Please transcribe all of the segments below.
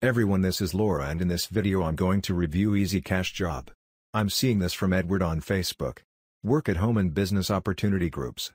Everyone, this is Laura, and in this video I'm going to review Easy Cash Job. I'm seeing this from Edward on Facebook. Work at home and business opportunity groups.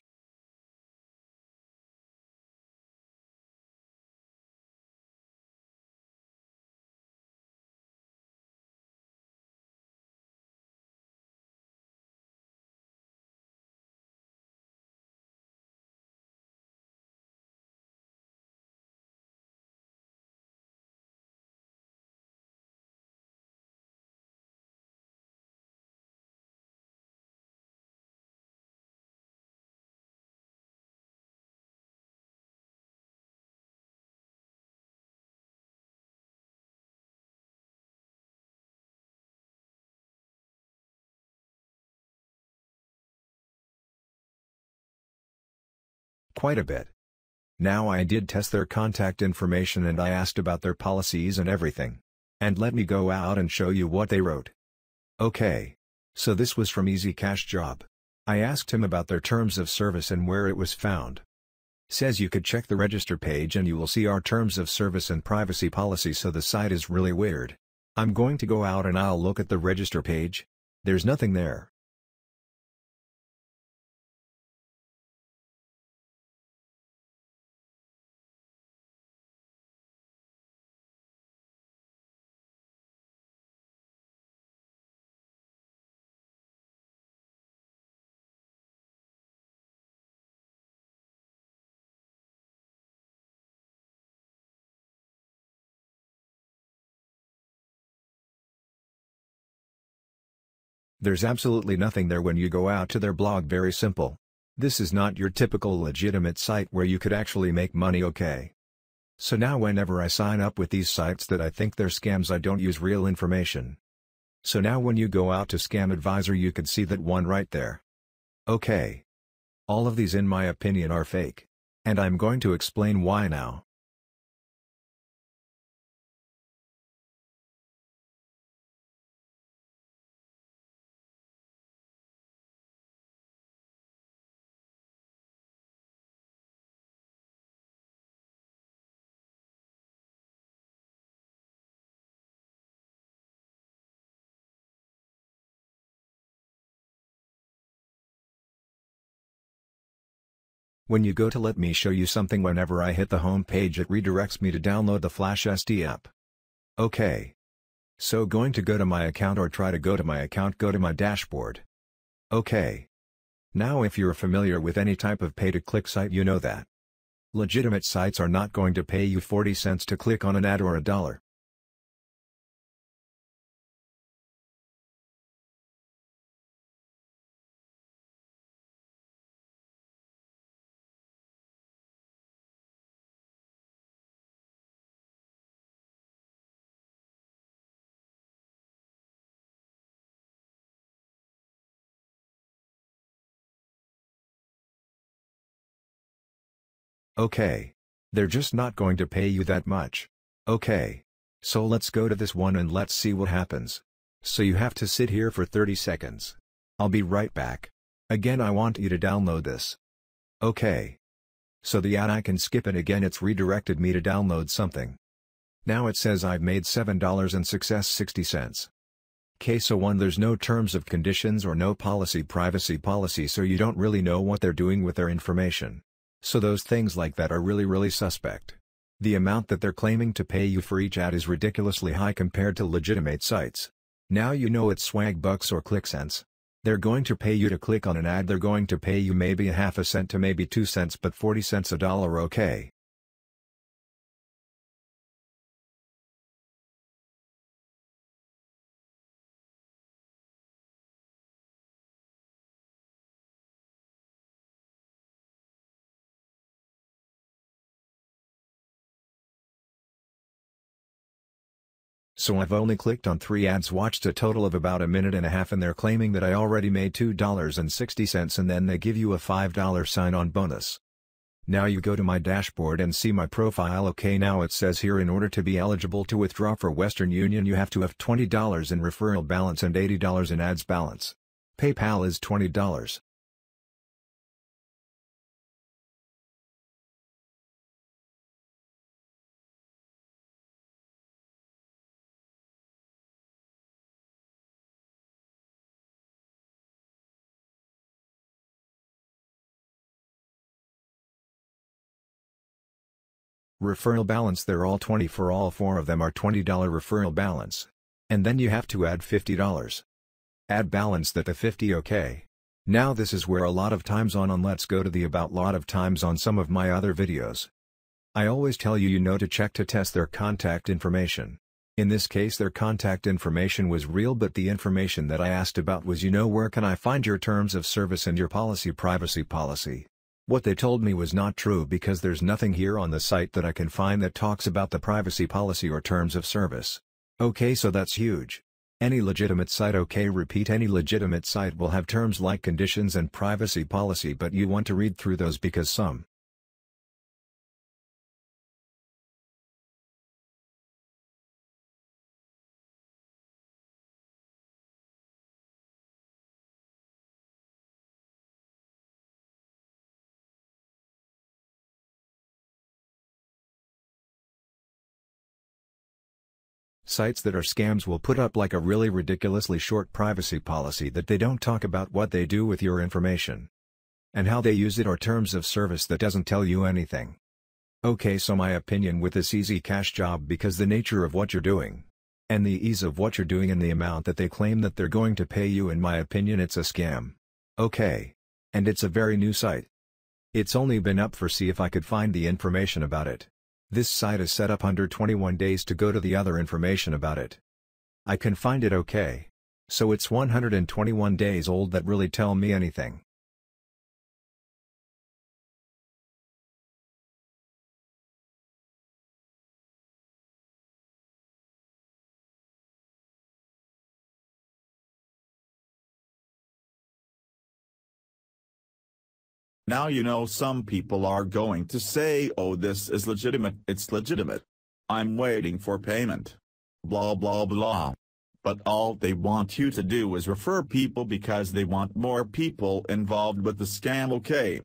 Quite a bit. Now I did test their contact information and I asked about their policies and everything. And let me go out and show you what they wrote. Okay. So this was from Easy Cash Job. I asked him about their terms of service and where it was found. Says you could check the register page and you will see our terms of service and privacy policy, so the site is really weird. I'm going to go out and I'll look at the register page. There's nothing there. There's absolutely nothing there when you go out to their blog. Very simple. This is not your typical legitimate site where you could actually make money. Okay. So now whenever I sign up with these sites that I think they're scams, I don't use real information. So now when you go out to Scam Advisor, you could see that one right there. Okay. All of these in my opinion are fake. And I'm going to explain why now. When you go to let me show you something, whenever I hit the home page it redirects me to download the Flash SD app. Okay. So going to go to my account, or try to go to my account, go to my dashboard. Okay. Now if you're familiar with any type of pay-to-click site, you know that legitimate sites are not going to pay you 40 cents to click on an ad or $1. Okay. They're just not going to pay you that much. Okay. So let's go to this one and let's see what happens. So you have to sit here for 30 seconds. I'll be right back. Again, I want you to download this. Okay. So the ad, I can skip it. Again, it's redirected me to download something. Now it says I've made $7 and success 60 cents. Okay, so one, there's no terms of conditions or no privacy policy, so you don't really know what they're doing with their information. So those things like that are really suspect. The amount that they're claiming to pay you for each ad is ridiculously high compared to legitimate sites. Now you know it's swag bucks or click cents. They're going to pay you to click on an ad, they're going to pay you maybe a half a cent to maybe 2 cents, but 40 cents $1, okay. So I've only clicked on 3 ads, watched a total of about a minute and a half, and they're claiming that I already made $2.60, and then they give you a $5 sign-on bonus. Now you go to my dashboard and see my profile. Okay, now it says here, in order to be eligible to withdraw for Western Union you have to have $20 in referral balance and $80 in ads balance. PayPal is $20. Referral balance, they're all 20 for all 4 of them are $20 referral balance. And then you have to add $50. Add balance that the 50 okay. Now this is where a lot of times on let's go to the about lot of times on some of my other videos. I always tell you to check to test their contact information. In this case their contact information was real, but the information that I asked about was where can I find your terms of service and your privacy policy. What they told me was not true because there's nothing here on the site that I can find that talks about the privacy policy or terms of service. Okay, so that's huge. Any legitimate site, repeat, any legitimate site will have terms like conditions and privacy policy, but you want to read through those because some sites that are scams will put up like a really ridiculously short privacy policy that they don't talk about what they do with your information and how they use it, or terms of service that doesn't tell you anything. Okay, so my opinion with this easy cash job, because the nature of what you're doing and the ease of what you're doing and the amount that they claim that they're going to pay you, in my opinion it's a scam. Okay. And it's a very new site. It's only been up for see if I could find the information about it. This site is set up under 21 days to go to the other information about it. I can find it, okay. So it's 121 days old that really tell me anything. Now some people are going to say, oh, this is legitimate, it's legitimate. I'm waiting for payment. Blah blah blah. But all they want you to do is refer people because they want more people involved with the scam, okay?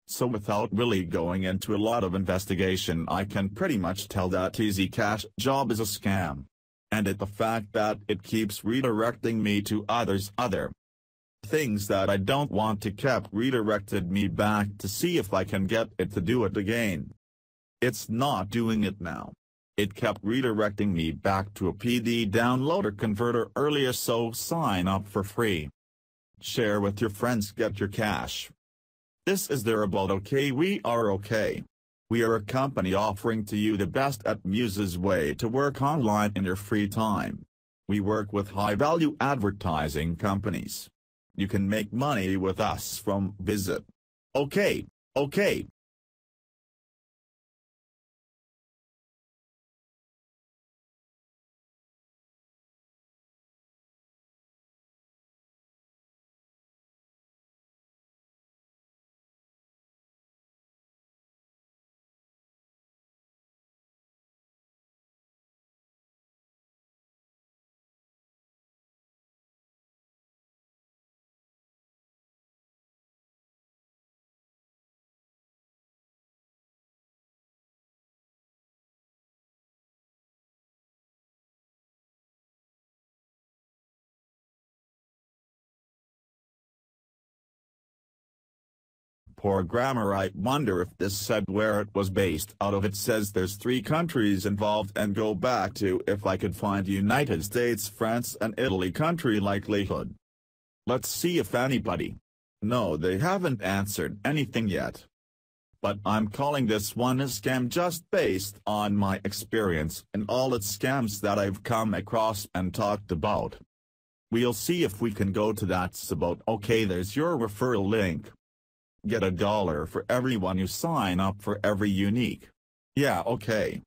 So without really going into a lot of investigation, I can pretty much tell that Easy Cash job is a scam. And the fact that it keeps redirecting me to other things that I don't want to kept redirected me back to see if I can get it to do it again. It's not doing it now. It kept redirecting me back to a PD downloader converter earlier, so sign up for free. Share with your friends, get your cash. This is their about, okay? We are okay. We are a company offering to you the best at Muse's way to work online in your free time. We work with high-value advertising companies. You can make money with us from visit. Okay. Poor grammar. I wonder if this said where it was based out of. It says there's 3 countries involved, and go back to if I could find United States, France and Italy country likelihood. Let's see if anybody. No, they haven't answered anything yet. But I'm calling this one a scam just based on my experience and all its scams that I've come across and talked about. We'll see if we can go to that's about. Okay, there's your referral link. Get $1 for everyone you sign up for every unique. Yeah, okay.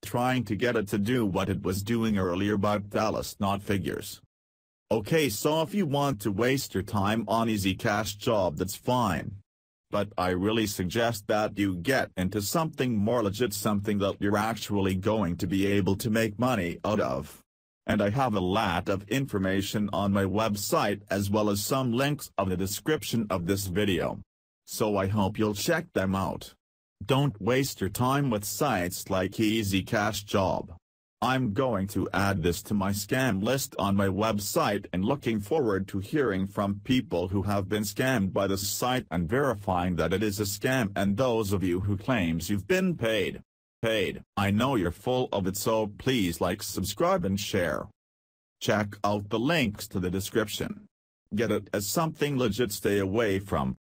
Trying to get it to do what it was doing earlier, but Dallas not figures. Okay, so if you want to waste your time on Easy Cash job, that's fine. But I really suggest that you get into something more legit, something that you're actually going to be able to make money out of. And I have a lot of information on my website as well as some links of the description of this video. So I hope you'll check them out. Don't waste your time with sites like Easy Cash job. I'm going to add this to my scam list on my website and looking forward to hearing from people who have been scammed by this site and verifying that it is a scam, and those of you who claims you've been paid. Paid. I know you're full of it, so please like, subscribe and share. Check out the links to the description. Get it as something legit stay away from.